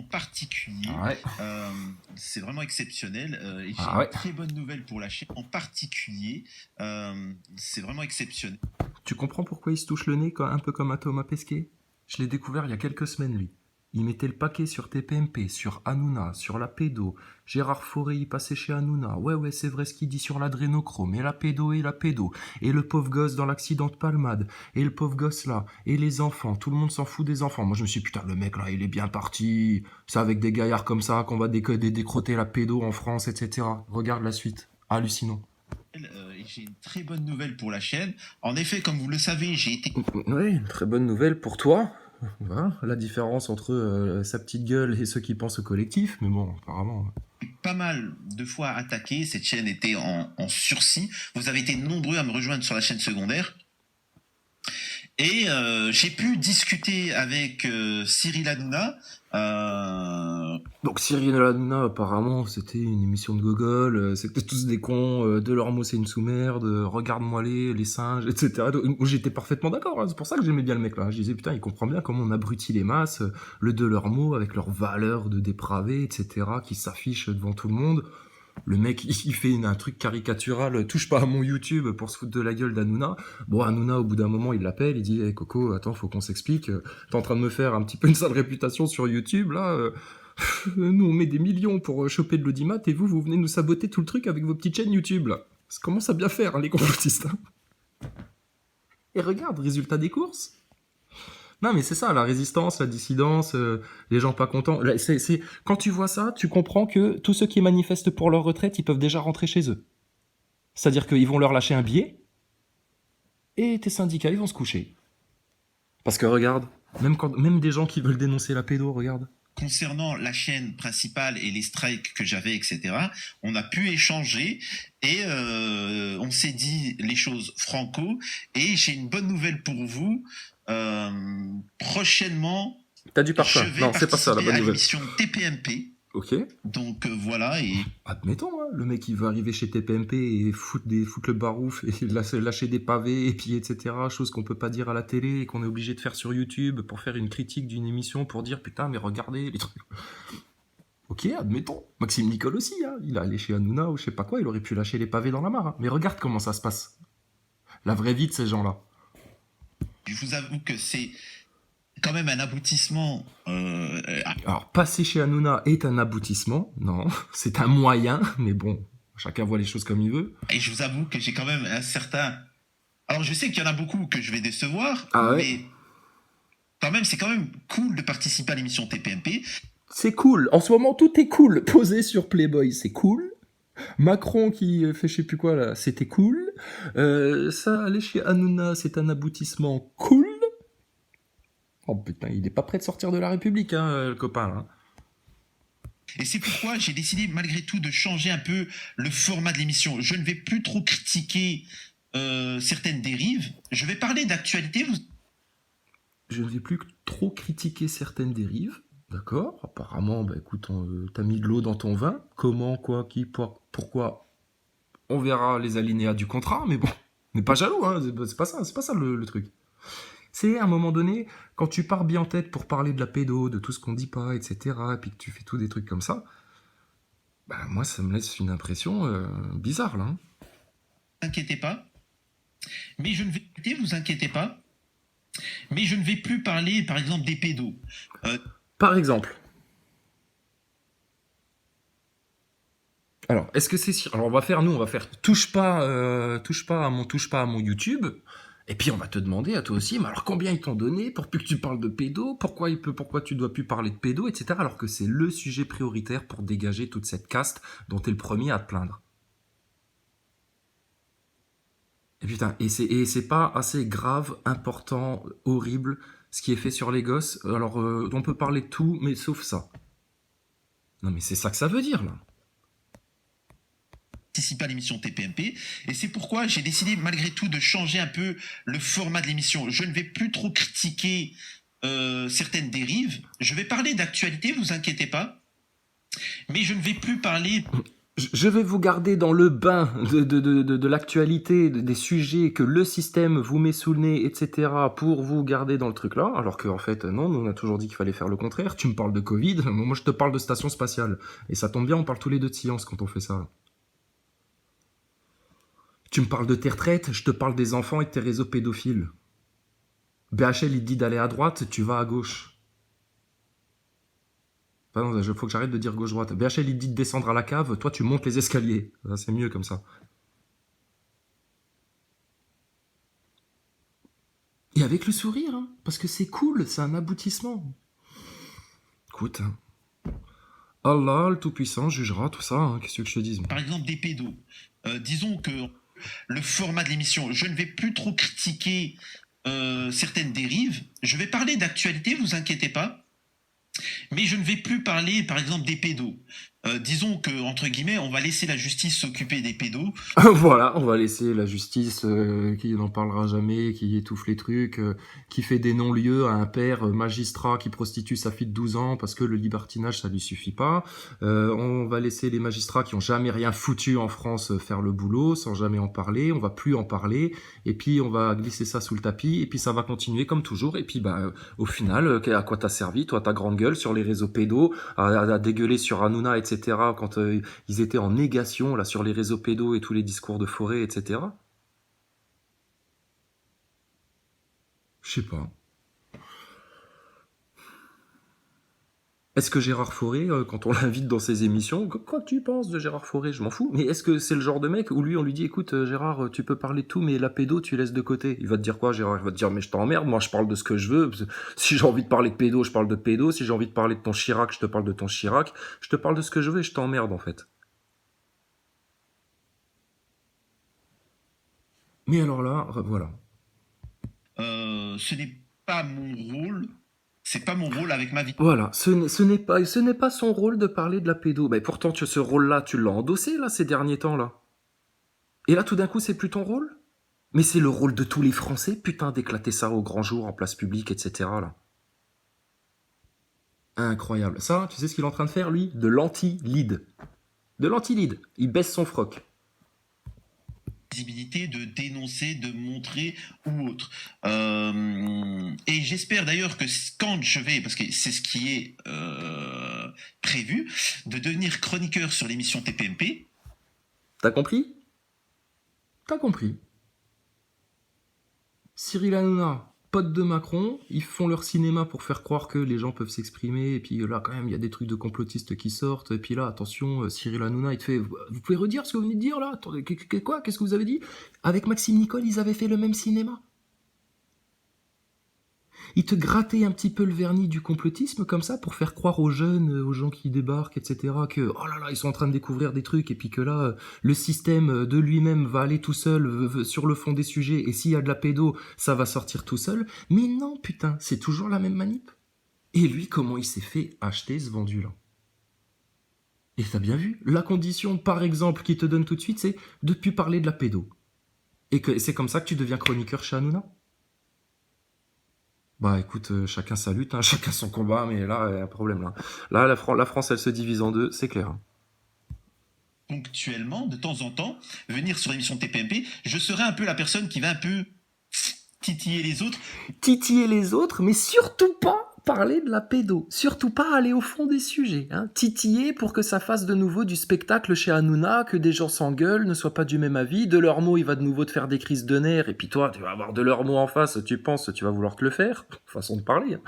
Particulier. Ouais. C'est vraiment exceptionnel. Et j'ai Ah ouais. une très bonne nouvelle pour la chaîne en particulier. C'est vraiment exceptionnel. Tu comprends pourquoi il se touche le nez un peu comme un Thomas Pesquet? Je l'ai découvert il y a quelques semaines, lui. Il mettait le paquet sur TPMP, sur Hanouna, sur la pédo. Gérard Fauré, il passait chez Hanouna. Ouais, c'est vrai ce qu'il dit sur l'adrénochrome. Et la pédo, et la pédo. Et le pauvre gosse dans l'accident de Palmade. Et le pauvre gosse là. Et les enfants. Tout le monde s'en fout des enfants. Moi, je me suis dit, putain, le mec là, il est bien parti. C'est avec des gaillards comme ça qu'on va décroter la pédo en France, etc. Regarde la suite. Hallucinant. Et j'ai une très bonne nouvelle pour la chaîne. En effet, comme vous le savez, j'ai été Oui, une très bonne nouvelle pour toi. Voilà, la différence entre sa petite gueule et ceux qui pensent au collectif, mais bon, apparemment. pas mal de fois attaqué. Cette chaîne était en sursis. Vous avez été nombreux à me rejoindre sur la chaîne secondaire. Et j'ai pu discuter avec Cyril Hanouna. Donc Cyril Hanouna, apparemment, c'était une émission de gogol, c'était tous des cons, Delormeau c'est une sous-merde, regarde-moi les singes, etc. Donc, j'étais parfaitement d'accord, hein, c'est pour ça que j'aimais bien le mec là. Je disais putain, il comprend bien comment on abrutit les masses, le Delormeau avec leurs valeurs de dépravés, etc. qui s'affichent devant tout le monde. Le mec, il fait un truc caricatural, touche pas à mon YouTube pour se foutre de la gueule d'Hanouna. Bon, Hanouna, au bout d'un moment, il l'appelle, il dit hey, Coco, attends, faut qu'on s'explique. T'es en train de me faire un petit peu une sale réputation sur YouTube, là. Nous, on met des millions pour choper de l'audimat, et vous venez nous saboter tout le truc avec vos petites chaînes YouTube, là. Ça commence à bien faire, hein, les complotistes. Hein. Et regarde, résultat des courses. Non, mais c'est ça, la résistance, la dissidence, les gens pas contents. Quand tu vois ça, tu comprends que tous ceux qui manifestent pour leur retraite, ils peuvent déjà rentrer chez eux. C'est-à-dire qu'ils vont leur lâcher un billet, et tes syndicats, ils vont se coucher. Parce que regarde, même des gens qui veulent dénoncer la pédo, regarde. Concernant la chaîne principale et les strikes que j'avais, etc., on a pu échanger et on s'est dit les choses franco. Et j'ai une bonne nouvelle pour vous. Prochainement, T'as du parfum. je vais Non, c'est pas ça la bonne à nouvelle. l'émission TPMP. Ok. Donc voilà. Et admettons, hein, le mec il veut arriver chez TPMP et foutre le barouf et lâcher des pavés et puis etc. Chose qu'on peut pas dire à la télé et qu'on est obligé de faire sur YouTube pour faire une critique d'une émission pour dire putain mais regardez les trucs. Ok, admettons. Maxime Nicole aussi, hein, il a allé chez Hanouna ou je sais pas quoi, il aurait pu lâcher les pavés dans la mare. Hein. Mais regarde comment ça se passe. La vraie vie de ces gens-là. je vous avoue que c'est quand même un aboutissement. Alors, passer chez Hanouna est un aboutissement, non, c'est un moyen, mais bon, chacun voit les choses comme il veut. Et je vous avoue que j'ai quand même un certain. Alors, je sais qu'il y en a beaucoup que je vais décevoir, mais quand même, c'est quand même cool de participer à l'émission TPMP. C'est cool. En ce moment, tout est cool. Posé sur Playboy, c'est cool. Macron qui fait je sais plus quoi là, c'était cool. Ça, aller chez Hanouna, c'est un aboutissement cool. Oh putain, il est pas prêt de sortir de la République, hein, le copain. Hein. Et c'est pourquoi j'ai décidé malgré tout de changer un peu le format de l'émission. Je ne vais plus trop critiquer certaines dérives. Je vais parler d'actualité. Je ne vais plus trop critiquer certaines dérives. D'accord, apparemment, bah écoute, t'as mis de l'eau dans ton vin. Comment, quoi, qui, pourquoi on verra les alinéas du contrat, mais bon, on n'est pas jaloux, hein, c'est pas ça le truc. C'est à un moment donné, quand tu pars bien en tête pour parler de la pédo, de tout ce qu'on dit pas, etc., et puis que tu fais tous des trucs comme ça, bah moi ça me laisse une impression bizarre là. Hein. Inquiétez pas, mais je ne vais vous inquiétez pas, mais je ne vais plus parler, par exemple, des pédos. Par exemple. Alors, est-ce que c'est sûr? Alors, on va faire touche pas à mon YouTube. Et puis, on va te demander à toi aussi, mais alors combien ils t'ont donné pour plus que tu parles de pédo? Pourquoi tu dois plus parler de pédo, etc. Alors que c'est le sujet prioritaire pour dégager toute cette caste dont t'es le premier à te plaindre. Et putain, et c'est pas assez grave, important, horrible, ce qui est fait sur les gosses. Alors, on peut parler de tout, mais sauf ça. Non, mais c'est ça que ça veut dire, là. Participer à l'émission TPMP, et c'est pourquoi j'ai décidé malgré tout de changer un peu le format de l'émission. Je ne vais plus trop critiquer certaines dérives. Je vais parler d'actualité, vous inquiétez pas, mais je ne vais plus parler. Je vais vous garder dans le bain de l'actualité, des sujets que le système vous met sous le nez, etc., pour vous garder dans le truc là, alors qu'en fait, non, nous on a toujours dit qu'il fallait faire le contraire. Tu me parles de Covid, moi je te parle de station spatiale. Et ça tombe bien, on parle tous les deux de science quand on fait ça. Tu me parles de tes retraites, je te parle des enfants et de tes réseaux pédophiles. BHL, il te dit d'aller à droite, tu vas à gauche. Enfin, non, faut que j'arrête de dire gauche-droite. BHL, il te dit de descendre à la cave, toi tu montes les escaliers. Ça, c'est mieux comme ça. Et avec le sourire, hein, parce que c'est cool, c'est un aboutissement. Écoute, hein. Allah, le Tout-Puissant, jugera tout ça, hein, qu'est-ce que je te dise. Par exemple, des pédos. Disons que le format de l'émission, je ne vais plus trop critiquer certaines dérives. Je vais parler d'actualité, vous inquiétez pas. Mais je ne vais plus parler, par exemple, des pédos. Disons que, entre guillemets, on va laisser la justice s'occuper des pédos. Voilà, on va laisser la justice qui n'en parlera jamais, qui étouffe les trucs, qui fait des non-lieux à un père magistrat qui prostitue sa fille de 12 ans parce que le libertinage, ça lui suffit pas. On va laisser les magistrats qui ont jamais rien foutu en France faire le boulot sans jamais en parler. On va plus en parler. Et puis, on va glisser ça sous le tapis. Et puis, ça va continuer comme toujours. Et puis, bah, au final, à quoi t'as servi, toi, ta grande gueule sur les réseaux pédos, à dégueuler sur Hanouna, etc., quand ils étaient en négation là sur les réseaux pédos et tous les discours de Forêt, etc. Je sais pas. Est-ce que Gérard Forêt, quand on l'invite dans ses émissions, quoi que tu penses de Gérard Forêt, je m'en fous, mais est-ce que c'est le genre de mec où lui on lui dit écoute Gérard, tu peux parler de tout mais la pédo tu laisses de côté? Il va te dire quoi Gérard? Il va te dire mais je t'emmerde, moi je parle de ce que je veux, si j'ai envie de parler de pédo, je parle de pédo, si j'ai envie de parler de ton Chirac, je te parle de ton Chirac, je te parle de ce que je veux et je t'emmerde en fait. Mais alors là, voilà. Ce n'est pas mon rôle. C'est pas mon rôle avec ma vie. Voilà, ce n'est pas son rôle de parler de la pédo. Mais pourtant, ce rôle-là, tu l'as endossé, là, ces derniers temps, là. Et là, tout d'un coup, c'est plus ton rôle? Mais c'est le rôle de tous les Français, putain, d'éclater ça au grand jour, en place publique, etc., là. Incroyable. Ça, tu sais ce qu'il est en train de faire, lui? De l'anti-lead. De l'anti-lead. Il baisse son froc. Visibilité de dénoncer, de montrer ou autre. Et j'espère d'ailleurs que quand je vais, parce que c'est ce qui est prévu, de devenir chroniqueur sur l'émission TPMP. T'as compris? T'as compris. Cyril Hanouna, pote de Macron, ils font leur cinéma pour faire croire que les gens peuvent s'exprimer, et puis là, quand même, il y a des trucs de complotistes qui sortent, et puis là, attention, Cyril Hanouna, il te fait, vous pouvez redire ce que vous venez de dire, là? Attendez, quoi? Qu'est-ce que vous avez dit? Avec Maxime Nicole, ils avaient fait le même cinéma. Ils te grattaient un petit peu le vernis du complotisme, comme ça, pour faire croire aux jeunes, aux gens qui débarquent, etc., que, oh là là, ils sont en train de découvrir des trucs, et puis que là, le système de lui-même va aller tout seul sur le fond des sujets, et s'il y a de la pédo, ça va sortir tout seul. Mais non, putain, c'est toujours la même manip. Et lui, comment il s'est fait acheter ce vendu-là? Et t'as bien vu, la condition, par exemple, qu'il te donne tout de suite, c'est de plus parler de la pédo. Et que c'est comme ça que tu deviens chroniqueur chez Hanouna? Bah écoute, chacun sa lutte, hein, chacun son combat, mais là, il y a un problème là. Là, la France, elle se divise en deux, c'est clair. Ponctuellement, de temps en temps, venir sur l'émission TPMP, je serai un peu la personne qui va un peu titiller les autres. Titiller les autres, mais surtout pas parler de la pédo. Surtout pas aller au fond des sujets. Hein. Titiller pour que ça fasse de nouveau du spectacle chez Hanouna, que des gens s'engueulent, ne soient pas du même avis. De leurs mots, il va de nouveau te faire des crises de nerfs. Et puis toi, tu vas avoir de leurs mots en face, tu penses, tu vas vouloir te le faire. Façon de parler. Hein.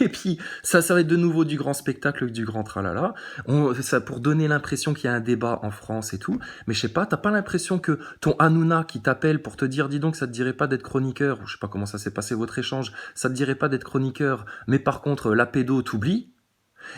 Et puis, ça va être de nouveau du grand spectacle, du grand tralala. Ça pour donner l'impression qu'il y a un débat en France et tout. Mais je sais pas, t'as pas l'impression que ton Hanouna qui t'appelle pour te dire, dis donc, ça te dirait pas d'être chroniqueur, ou je sais pas comment ça s'est passé votre échange, ça te dirait pas d'être chroniqueur, mais par contre, la pédo t'oublie.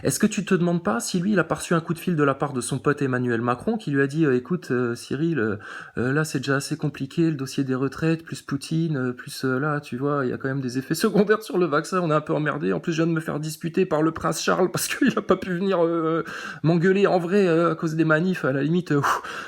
Est-ce que tu te demandes pas si lui, il a pas reçu un coup de fil de la part de son pote Emmanuel Macron qui lui a dit écoute Cyril, là c'est déjà assez compliqué le dossier des retraites, plus Poutine, plus là tu vois, il y a quand même des effets secondaires sur le vaccin, on est un peu emmerdé. En plus, je viens de me faire disputer par le prince Charles parce qu'il a pas pu venir m'engueuler en vrai à cause des manifs, à la limite,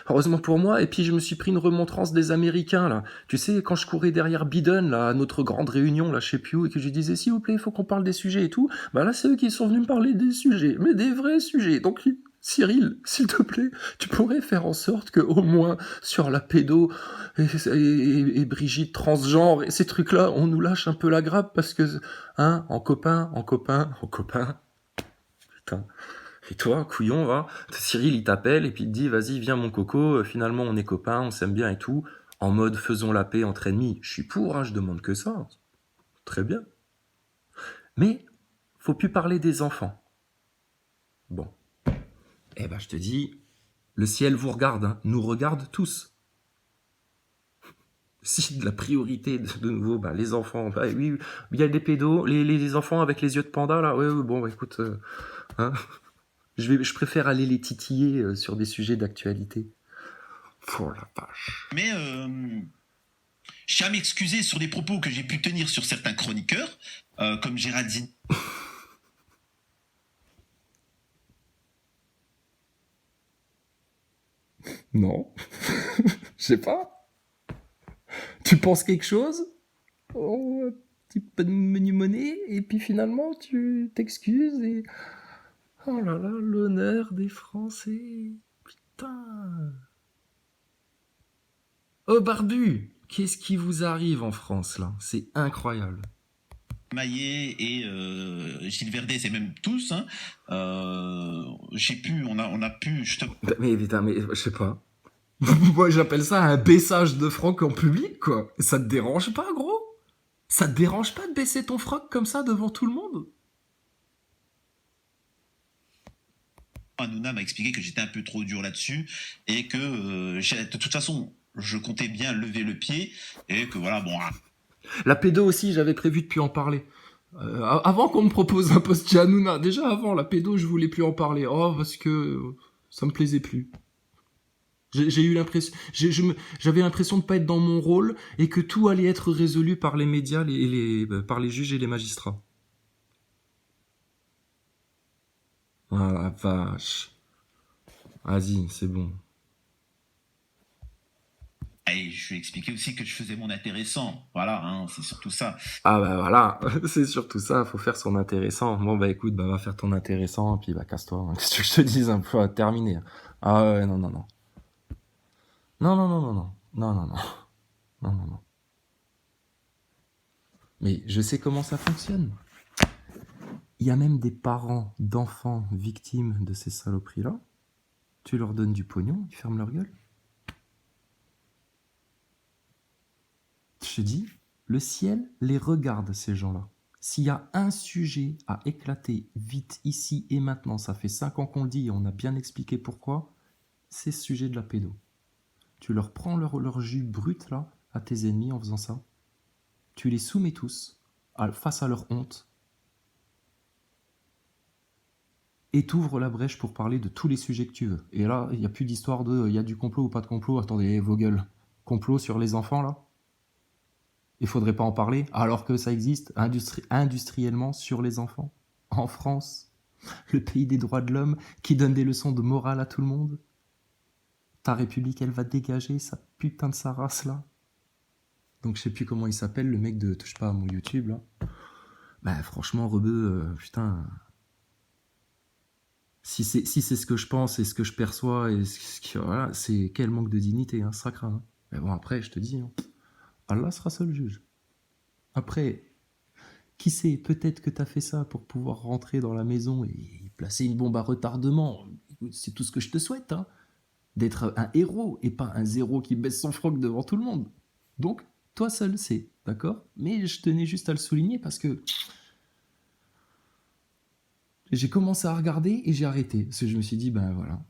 heureusement pour moi. Et puis je me suis pris une remontrance des Américains là. Tu sais, quand je courais derrière Biden là, à notre grande réunion là chez Pew et que je disais s'il vous plaît, il faut qu'on parle des sujets et tout, bah là c'est eux qui sont venus me parler des sujets, mais des vrais sujets. Donc Cyril, s'il te plaît, tu pourrais faire en sorte que, au moins, sur la pédo et Brigitte transgenre et ces trucs-là, on nous lâche un peu la grappe parce que, hein, en copain, en copain, en copain. Putain. Et toi, couillon, va, Cyril, il t'appelle et puis il te dit, vas-y, viens mon coco, finalement on est copains, on s'aime bien et tout, en mode faisons la paix entre ennemis. Je suis pour, hein, je demande que ça. Très bien. Mais, faut plus parler des enfants. Bon. Eh ben, je te dis, le ciel vous regarde, hein, nous regarde tous. Si de la priorité, de nouveau, bah, les enfants, bah, oui, il y a des pédos, les enfants avec les yeux de panda, là, ouais, bon, bah, écoute, hein, je préfère aller les titiller sur des sujets d'actualité. Oh la vache. Mais je tiens à m'excuser sur des propos que j'ai pu tenir sur certains chroniqueurs, comme Géraldine. Non. Je sais pas. Tu penses quelque chose? Oh, un petit peu de menu-monnaie, et puis finalement, tu t'excuses et... Oh là là, l'honneur des Français. Putain. Oh, Barbu, qu'est-ce qui vous arrive en France, là? C'est incroyable. Maillet et Gilles Verdez, c'est même tous. Hein, on a pu. Mais putain, mais je sais pas. Moi, j'appelle ça un baissage de froc en public, quoi. Ça te dérange pas, gros? Ça te dérange pas de baisser ton froc comme ça devant tout le monde? Hanouna m'a expliqué que j'étais un peu trop dur là-dessus et que de toute façon, je comptais bien lever le pied et que voilà, bon. La pédo aussi, j'avais prévu de plus en parler. Avant qu'on me propose un poste chez Hanouna, déjà avant la pédo, je voulais plus en parler. Oh, parce que ça me plaisait plus. J'ai eu l'impression, j'avais l'impression de pas être dans mon rôle et que tout allait être résolu par les médias, par les juges et les magistrats. Ah la vache. Vas-y, c'est bon. Et je lui ai expliqué aussi que je faisais mon intéressant. Voilà, hein, c'est surtout ça. Ah bah voilà, c'est surtout ça, faut faire son intéressant. Bon bah écoute, bah va faire ton intéressant, et puis bah casse-toi. Qu'est-ce que je te dise un peu à terminer. Ah ouais, non, non, non. Non, non, non, non, non. Non, non, non. Non, non, non. Mais je sais comment ça fonctionne. Il y a même des parents d'enfants victimes de ces saloperies-là. Tu leur donnes du pognon, ils ferment leur gueule. Je te dis, le ciel les regarde, ces gens-là. S'il y a un sujet à éclater vite, ici et maintenant, ça fait 5 ans qu'on le dit et on a bien expliqué pourquoi, c'est ce sujet de la pédo. Tu leur prends leur jus brut, là, à tes ennemis en faisant ça. Tu les soumets tous face à leur honte. Et t'ouvres la brèche pour parler de tous les sujets que tu veux. Et là, il n'y a plus d'histoire de il y a du complot ou pas de complot. Attendez, vos gueules. Complot sur les enfants, là? Il faudrait pas en parler, alors que ça existe industriellement sur les enfants. En France, le pays des droits de l'homme qui donne des leçons de morale à tout le monde. Ta République, elle va dégager sa putain de sa race, là. Donc je sais plus comment il s'appelle, le mec de Touche pas à mon YouTube, là. Bah franchement, Rebeu, putain... Si c'est ce que je pense et ce que je perçois, et voilà, c'est quel manque de dignité, hein, ça craint. Hein. Mais bon, après, je te dis, hein, Allah sera seul juge. Après, qui sait, peut-être que t'as fait ça pour pouvoir rentrer dans la maison et placer une bombe à retardement. C'est tout ce que je te souhaite, hein. D'être un héros et pas un zéro qui baisse son froc devant tout le monde. Donc, toi seul sais, d'accord? Mais je tenais juste à le souligner parce que j'ai commencé à regarder et j'ai arrêté. Parce que je me suis dit, ben voilà.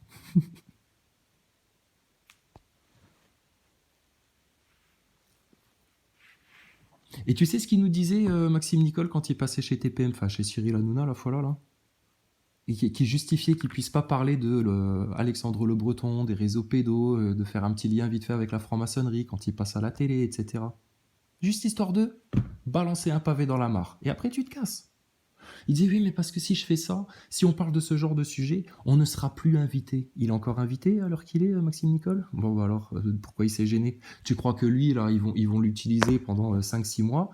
Et tu sais ce qu'il nous disait, Maxime Nicole, quand il passait chez TPM, enfin chez Cyril Hanouna, la fois là et qui justifiait qu'il puisse pas parler de Alexandre Le Breton, des réseaux pédos, de faire un petit lien vite fait avec la franc-maçonnerie quand il passe à la télé, etc. Juste histoire de balancer un pavé dans la mare. Et après, tu te casses. Il disait, oui, mais parce que si je fais ça, si on parle de ce genre de sujet, on ne sera plus invité. Il est encore invité à l'heure qu'il est, Maxime Nicole? Bon, bah alors, pourquoi il s'est gêné? Tu crois que lui, là, ils vont l'utiliser pendant 5-6 mois,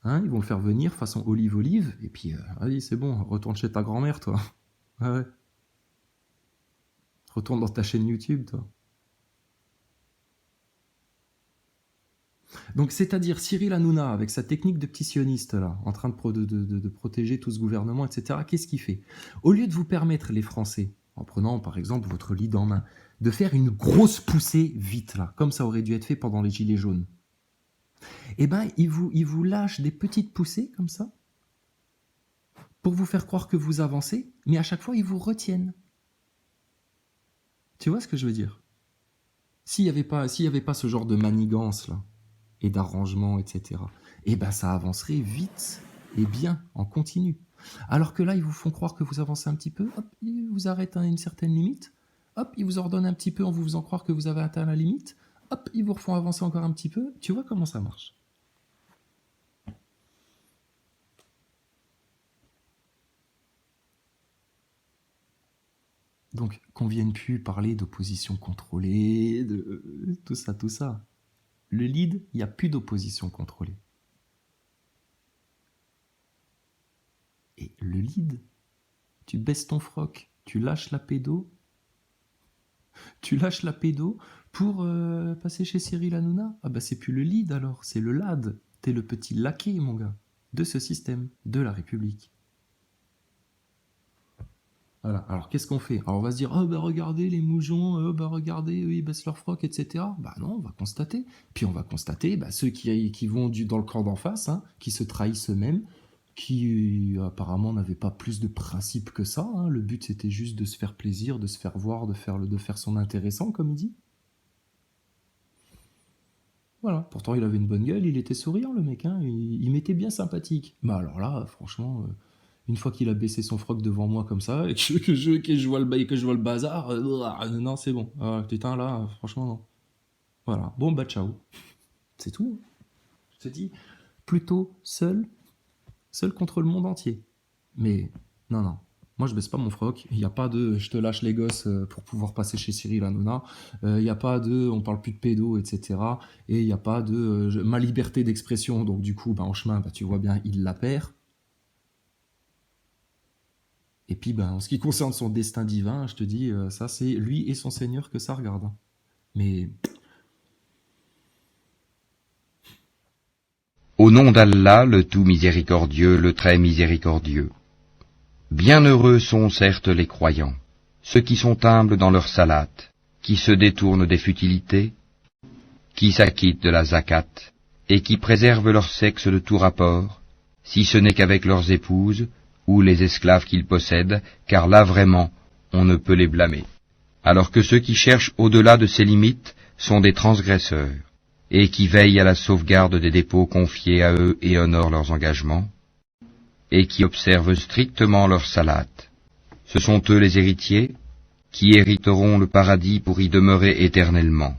hein, ils vont le faire venir façon olive, et puis, vas-y, c'est bon, retourne chez ta grand-mère, toi. Ah ouais. Retourne dans ta chaîne YouTube, toi. Donc, c'est-à-dire Cyril Hanouna, avec sa technique de petit sioniste, là, en train de protéger tout ce gouvernement, etc., qu'est-ce qu'il fait? Au lieu de vous permettre, les Français, en prenant par exemple votre lead en main, de faire une grosse poussée vite, là, comme ça aurait dû être fait pendant les Gilets jaunes, eh ben, il vous lâche des petites poussées, comme ça, pour vous faire croire que vous avancez, mais à chaque fois, ils vous retiennent. Tu vois ce que je veux dire? S'il n'y avait pas ce genre de manigance, là, et d'arrangement, etc., eh ben ça avancerait vite et bien, en continu. Alors que là, ils vous font croire que vous avancez un petit peu, hop, ils vous arrêtent à une certaine limite, hop, ils vous ordonnent un petit peu en vous faisant croire que vous avez atteint la limite, hop, ils vous refont avancer encore un petit peu. Tu vois comment ça marche? Donc, qu'on vienne plus parler d'opposition contrôlée, de tout ça, tout ça. Le lead, il n'y a plus d'opposition contrôlée. Et le lead, tu baisses ton froc, tu lâches la pédo pour passer chez Cyril Hanouna. Ah bah c'est plus le lead alors, c'est le lad. T'es le petit laquais, mon gars, de ce système, de la République. Voilà. Alors qu'est-ce qu'on fait? Alors on va se dire, oh bah regardez les moujons, oh bah regardez, eux ils baissent leur froc, etc. Bah non, on va constater. Puis on va constater ceux qui vont dans le camp d'en face, hein, qui se trahissent eux-mêmes, qui apparemment n'avaient pas plus de principe que ça. Hein. Le but c'était juste de se faire plaisir, de se faire voir, de faire son intéressant, comme il dit. Voilà. Pourtant il avait une bonne gueule, il était souriant le mec, hein. Il m'était bien sympathique. Mais alors là, franchement. Une fois qu'il a baissé son froc devant moi comme ça, et que je vois le bazar, non, c'est bon. Putain, là, franchement, non. Voilà. Bon, bah, ciao. C'est tout. Je te dis, plutôt seul contre le monde entier. Mais, non. Moi, je baisse pas mon froc. Il n'y a pas de je te lâche les gosses pour pouvoir passer chez Cyril Hanouna. Il n'y a pas de on parle plus de pédo, etc. Et il n'y a pas de ma liberté d'expression. Donc, du coup, en chemin, tu vois bien, il la perd. Et puis, en ce qui concerne son destin divin, je te dis, ça, c'est lui et son Seigneur que ça regarde. Mais... Au nom d'Allah, le tout miséricordieux, le très miséricordieux. Bienheureux sont certes les croyants, ceux qui sont humbles dans leur salat, qui se détournent des futilités, qui s'acquittent de la zakat, et qui préservent leur sexe de tout rapport, si ce n'est qu'avec leurs épouses, ou les esclaves qu'ils possèdent, car là vraiment, on ne peut les blâmer. Alors que ceux qui cherchent au-delà de ces limites sont des transgresseurs, et qui veillent à la sauvegarde des dépôts confiés à eux et honorent leurs engagements, et qui observent strictement leur salat. Ce sont eux les héritiers, qui hériteront le paradis pour y demeurer éternellement.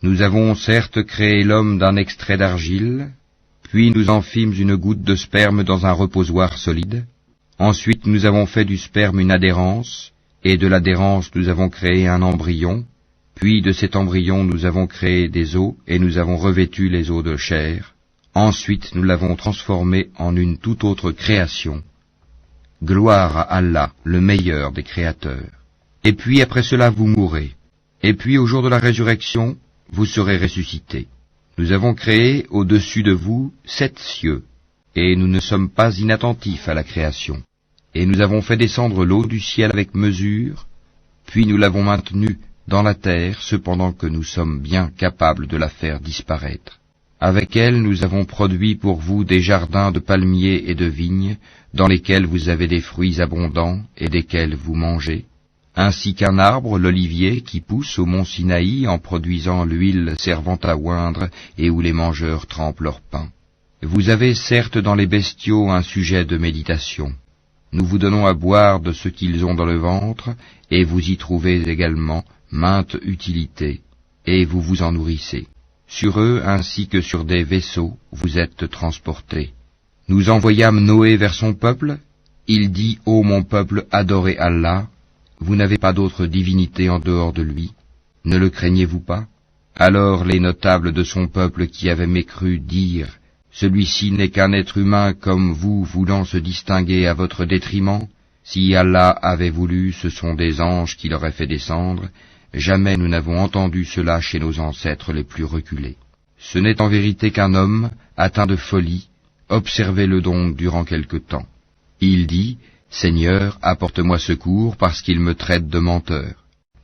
Nous avons certes créé l'homme d'un extrait d'argile, puis nous en fîmes une goutte de sperme dans un reposoir solide. Ensuite nous avons fait du sperme une adhérence, et de l'adhérence nous avons créé un embryon, puis de cet embryon nous avons créé des os, et nous avons revêtu les os de chair. Ensuite nous l'avons transformé en une toute autre création. Gloire à Allah, le meilleur des créateurs. Et puis après cela vous mourrez. Et puis au jour de la résurrection, vous serez ressuscités. Nous avons créé au-dessus de vous 7 cieux, et nous ne sommes pas inattentifs à la création. Et nous avons fait descendre l'eau du ciel avec mesure, puis nous l'avons maintenue dans la terre, cependant que nous sommes bien capables de la faire disparaître. Avec elle nous avons produit pour vous des jardins de palmiers et de vignes, dans lesquels vous avez des fruits abondants et desquels vous mangez, ainsi qu'un arbre, l'olivier, qui pousse au mont Sinaï en produisant l'huile servant à oindre et où les mangeurs trempent leur pain. Vous avez certes dans les bestiaux un sujet de méditation. Nous vous donnons à boire de ce qu'ils ont dans le ventre, et vous y trouvez également mainte utilité, et vous vous en nourrissez. Sur eux, ainsi que sur des vaisseaux, vous êtes transportés. Nous envoyâmes Noé vers son peuple. Il dit, ô mon peuple, adorez Allah. Vous n'avez pas d'autre divinité en dehors de lui. Ne le craignez-vous pas? Alors les notables de son peuple qui avaient mécru dirent, celui-ci n'est qu'un être humain comme vous voulant se distinguer à votre détriment, Si Allah avait voulu, ce sont des anges qui l'auraient fait descendre. Jamais nous n'avons entendu cela chez nos ancêtres les plus reculés. Ce n'est en vérité qu'un homme, atteint de folie. Observez-le donc durant quelque temps. Il dit, « Seigneur, apporte-moi secours, parce qu'il me traite de menteur. »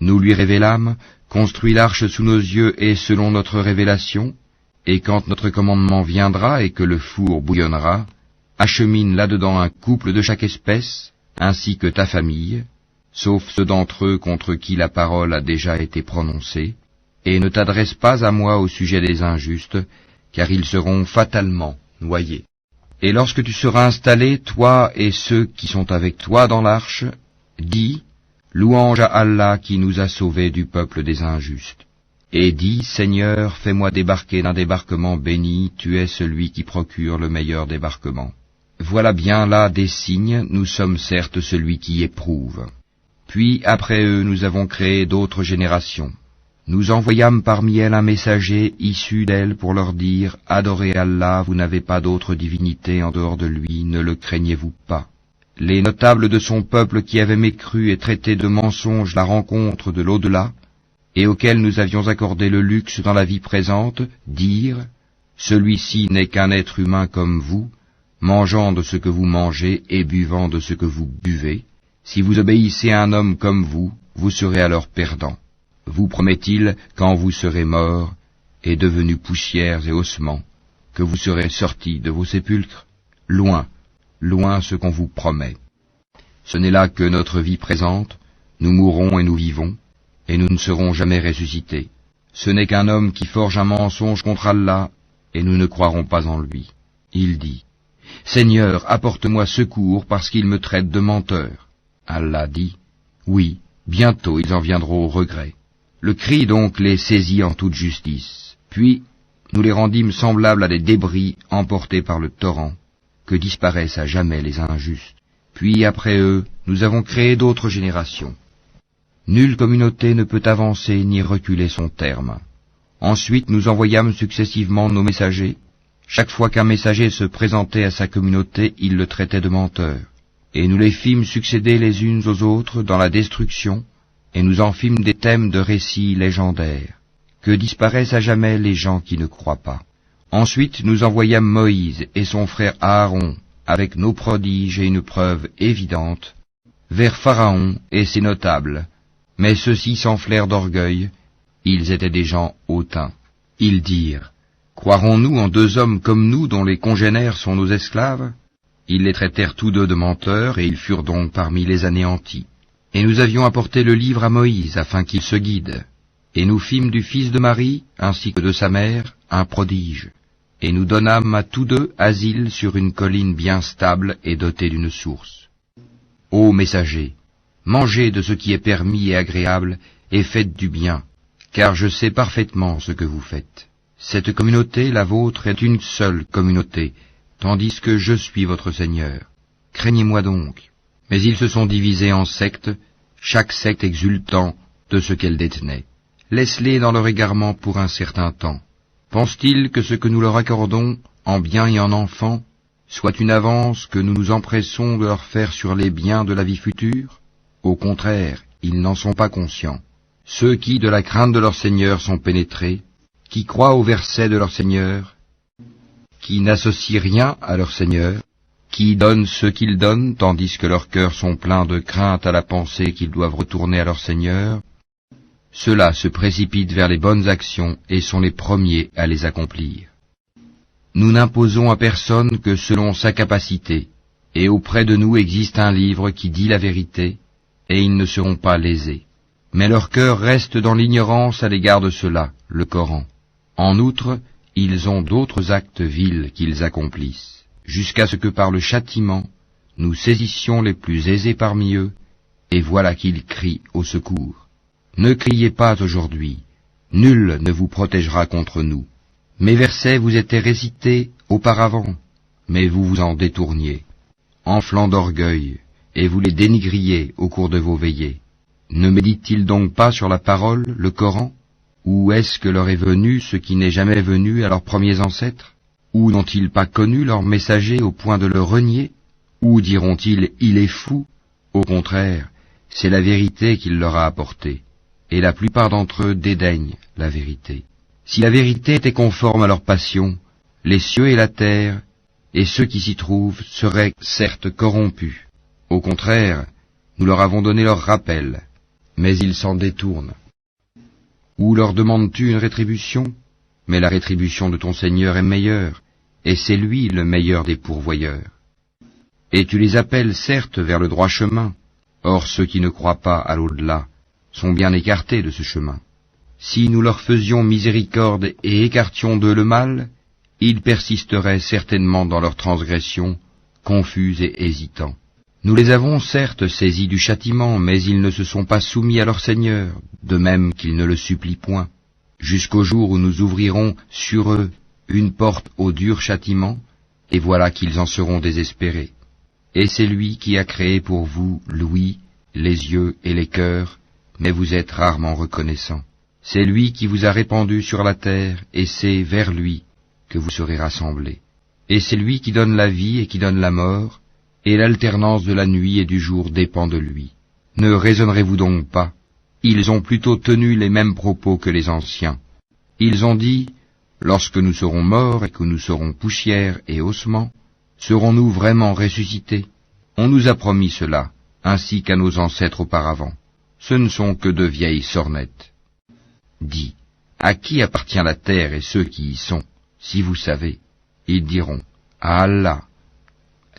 Nous lui révélâmes, « Construis l'arche sous nos yeux et selon notre révélation, et quand notre commandement viendra et que le four bouillonnera, achemine là-dedans un couple de chaque espèce, ainsi que ta famille, sauf ceux d'entre eux contre qui la parole a déjà été prononcée, et ne t'adresse pas à moi au sujet des injustes, car ils seront fatalement noyés. Et lorsque tu seras installé, toi et ceux qui sont avec toi dans l'arche, dis, louange à Allah qui nous a sauvés du peuple des injustes. Et dis, Seigneur, fais-moi débarquer d'un débarquement béni, tu es celui qui procure le meilleur débarquement. Voilà bien là des signes, nous sommes certes celui qui éprouve. Puis après eux nous avons créé d'autres générations. Nous envoyâmes parmi elles un messager issu d'elles pour leur dire, adorez Allah, vous n'avez pas d'autre divinité en dehors de lui, ne le craignez-vous pas. Les notables de son peuple qui avaient mécru et traité de mensonge la rencontre de l'au-delà, et auxquels nous avions accordé le luxe dans la vie présente, dirent, celui-ci n'est qu'un être humain comme vous, mangeant de ce que vous mangez et buvant de ce que vous buvez. Si vous obéissez à un homme comme vous, vous serez alors perdant. Vous promet-il, quand vous serez morts et devenus poussières et ossements, que vous serez sortis de vos sépulcres? Loin, loin ce qu'on vous promet. Ce n'est là que notre vie présente, nous mourrons et nous vivons, et nous ne serons jamais ressuscités. Ce n'est qu'un homme qui forge un mensonge contre Allah, et nous ne croirons pas en lui. Il dit, « Seigneur, apporte-moi secours parce qu'il me traite de menteur. » Allah dit, « Oui, bientôt ils en viendront au regret. » Le cri donc les saisit en toute justice. Puis nous les rendîmes semblables à des débris emportés par le torrent, que disparaissent à jamais les injustes. Puis après eux, nous avons créé d'autres générations. Nulle communauté ne peut avancer ni reculer son terme. Ensuite nous envoyâmes successivement nos messagers. Chaque fois qu'un messager se présentait à sa communauté, il le traitait de menteur. Et nous les fîmes succéder les unes aux autres dans la destruction, et nous en fîmes des thèmes de récits légendaires, que disparaissent à jamais les gens qui ne croient pas. Ensuite nous envoyâmes Moïse et son frère Aaron, avec nos prodiges et une preuve évidente, vers Pharaon et ses notables, mais ceux-ci s'enflèrent d'orgueil, ils étaient des gens hautains. Ils dirent, « Croirons-nous en deux hommes comme nous dont les congénères sont nos esclaves ?» Ils les traitèrent tous deux de menteurs, et ils furent donc parmi les anéantis. Et nous avions apporté le livre à Moïse, afin qu'il se guide. Et nous fîmes du fils de Marie, ainsi que de sa mère, un prodige. Et nous donnâmes à tous deux asile sur une colline bien stable et dotée d'une source. Ô messagers, mangez de ce qui est permis et agréable, et faites du bien, car je sais parfaitement ce que vous faites. Cette communauté, la vôtre, est une seule communauté, tandis que je suis votre Seigneur. Craignez-moi donc. Mais ils se sont divisés en sectes, chaque secte exultant de ce qu'elle détenait. Laisse-les dans leur égarement pour un certain temps. Pensent-ils que ce que nous leur accordons, en biens et en enfants, soit une avance que nous nous empressons de leur faire sur les biens de la vie future? Au contraire, ils n'en sont pas conscients. Ceux qui, de la crainte de leur Seigneur, sont pénétrés, qui croient au verset de leur Seigneur, qui n'associent rien à leur Seigneur, qui donnent ce qu'ils donnent, tandis que leurs cœurs sont pleins de crainte à la pensée qu'ils doivent retourner à leur Seigneur, ceux-là se précipitent vers les bonnes actions et sont les premiers à les accomplir. Nous n'imposons à personne que selon sa capacité, et auprès de nous existe un livre qui dit la vérité, et ils ne seront pas lésés. Mais leur cœur reste dans l'ignorance à l'égard de cela, le Coran. En outre, ils ont d'autres actes vils qu'ils accomplissent, jusqu'à ce que par le châtiment, nous saisissions les plus aisés parmi eux, et voilà qu'ils crient au secours. Ne criez pas aujourd'hui, nul ne vous protégera contre nous. Mes versets vous étaient récités auparavant, mais vous vous en détourniez, enflant d'orgueil, et vous les dénigriez au cours de vos veillées. Ne méditent-ils donc pas sur la parole, le Coran? Ou est-ce que leur est venu ce qui n'est jamais venu à leurs premiers ancêtres? Ou n'ont-ils pas connu leur messager au point de le renier? Ou diront-ils, il est fou? Au contraire, c'est la vérité qu'il leur a apportée, et la plupart d'entre eux dédaignent la vérité. Si la vérité était conforme à leur passion, les cieux et la terre, et ceux qui s'y trouvent, seraient certes corrompus. Au contraire, nous leur avons donné leur rappel, mais ils s'en détournent. Ou leur demandes-tu une rétribution? Mais la rétribution de ton Seigneur est meilleure, et c'est lui le meilleur des pourvoyeurs. Et tu les appelles certes vers le droit chemin, or ceux qui ne croient pas à l'au-delà sont bien écartés de ce chemin. Si nous leur faisions miséricorde et écartions d'eux le mal, ils persisteraient certainement dans leur transgression, confus et hésitants. Nous les avons certes saisis du châtiment, mais ils ne se sont pas soumis à leur Seigneur, de même qu'ils ne le supplient point, jusqu'au jour où nous ouvrirons sur eux une porte au dur châtiment, et voilà qu'ils en seront désespérés. Et c'est lui qui a créé pour vous l'ouïe, les yeux et les cœurs, mais vous êtes rarement reconnaissants. C'est lui qui vous a répandu sur la terre, et c'est vers lui que vous serez rassemblés. Et c'est lui qui donne la vie et qui donne la mort, et l'alternance de la nuit et du jour dépend de lui. Ne raisonnerez-vous donc pas? Ils ont plutôt tenu les mêmes propos que les anciens. Ils ont dit, lorsque nous serons morts et que nous serons poussière et ossements, serons-nous vraiment ressuscités? On nous a promis cela, ainsi qu'à nos ancêtres auparavant. Ce ne sont que de vieilles sornettes. Dis, à qui appartient la terre et ceux qui y sont, si vous savez? Ils diront, à Allah.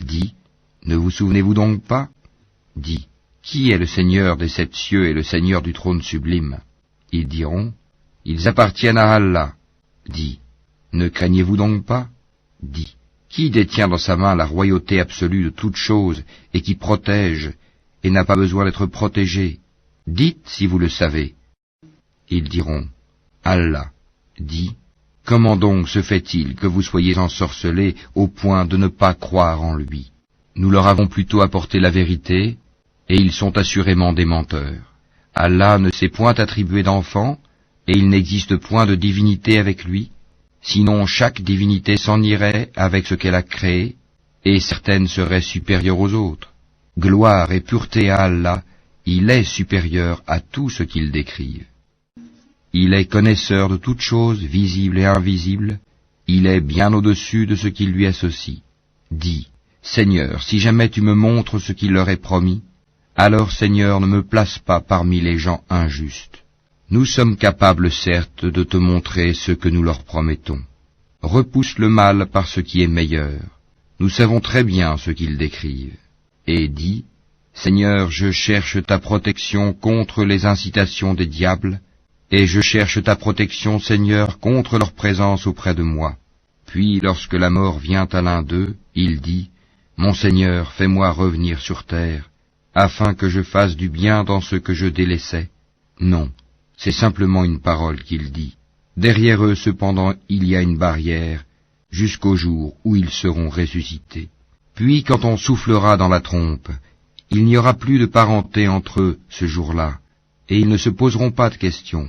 Dis, ne vous souvenez-vous donc pas? Dis, qui est le Seigneur des sept cieux et le Seigneur du trône sublime? Ils diront, ils appartiennent à Allah. Dis, ne craignez-vous donc pas? Dis, qui détient dans sa main la royauté absolue de toutes choses et qui protège et n'a pas besoin d'être protégé? Dites si vous le savez. Ils diront, Allah. Dis, comment donc se fait-il que vous soyez ensorcelés au point de ne pas croire en lui? Nous leur avons plutôt apporté la vérité, et ils sont assurément des menteurs. Allah ne s'est point attribué d'enfant, et il n'existe point de divinité avec lui, sinon chaque divinité s'en irait avec ce qu'elle a créé, et certaines seraient supérieures aux autres. Gloire et pureté à Allah, il est supérieur à tout ce qu'il décrive. Il est connaisseur de toutes choses, visibles et invisibles, il est bien au-dessus de ce qu'il lui associe. Dis, Seigneur, si jamais tu me montres ce qu'il leur est promis, alors Seigneur, ne me place pas parmi les gens injustes. Nous sommes capables certes de te montrer ce que nous leur promettons. Repousse le mal par ce qui est meilleur. Nous savons très bien ce qu'ils décrivent. Et dis, Seigneur, je cherche ta protection contre les incitations des diables, et je cherche ta protection, Seigneur, contre leur présence auprès de moi. Puis, lorsque la mort vient à l'un d'eux, il dit, Mon Seigneur, fais-moi revenir sur terre, afin que je fasse du bien dans ce que je délaissais. Non, c'est simplement une parole qu'il dit. Derrière eux, cependant, il y a une barrière, jusqu'au jour où ils seront ressuscités. Puis, quand on soufflera dans la trompe, il n'y aura plus de parenté entre eux ce jour-là, et ils ne se poseront pas de questions.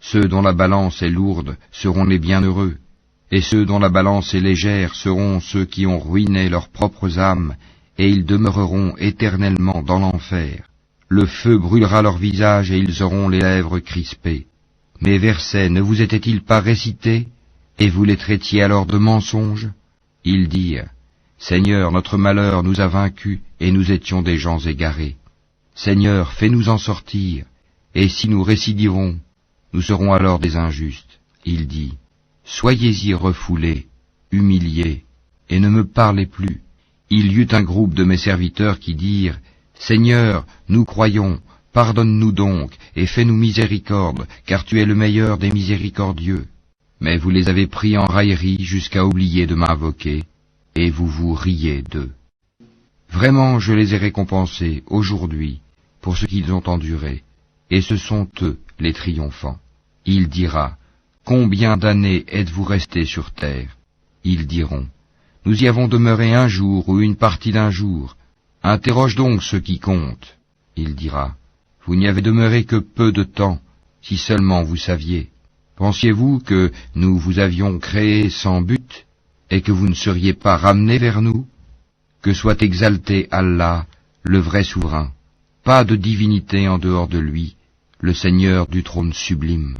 Ceux dont la balance est lourde seront les bienheureux, et ceux dont la balance est légère seront ceux qui ont ruiné leurs propres âmes, et ils demeureront éternellement dans l'enfer. Le feu brûlera leur visage et ils auront les lèvres crispées. Mes versets ne vous étaient-ils pas récités, et vous les traitiez alors de mensonges? Ils dirent, Seigneur, notre malheur nous a vaincus, et nous étions des gens égarés. Seigneur, fais-nous en sortir, et si nous récidivons, nous serons alors des injustes. Il dit, Soyez-y refoulés, humiliés, et ne me parlez plus. Il y eut un groupe de mes serviteurs qui dirent, Seigneur, nous croyons, pardonne-nous donc, et fais-nous miséricorde, car tu es le meilleur des miséricordieux. Mais vous les avez pris en raillerie jusqu'à oublier de m'invoquer, et vous vous riez d'eux. Vraiment, je les ai récompensés aujourd'hui pour ce qu'ils ont enduré, et ce sont eux les triomphants. Il dira, Combien d'années êtes-vous restés sur terre? Ils diront, Nous y avons demeuré un jour ou une partie d'un jour. Interroge donc ceux qui comptent. Il dira, Vous n'y avez demeuré que peu de temps, si seulement vous saviez. Pensiez-vous que nous vous avions créé sans but, et que vous ne seriez pas ramenés vers nous? Que soit exalté Allah, le vrai souverain. pas de divinité en dehors de lui, le Seigneur du trône sublime.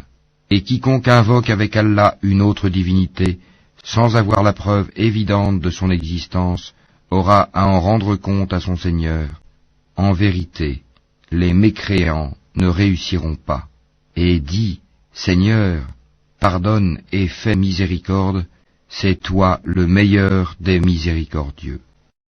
Et quiconque invoque avec Allah une autre divinité, sans avoir la preuve évidente de son existence, aura à en rendre compte à son Seigneur. En vérité, les mécréants ne réussiront pas. Et dis, Seigneur, pardonne et fais miséricorde, c'est toi le meilleur des miséricordieux.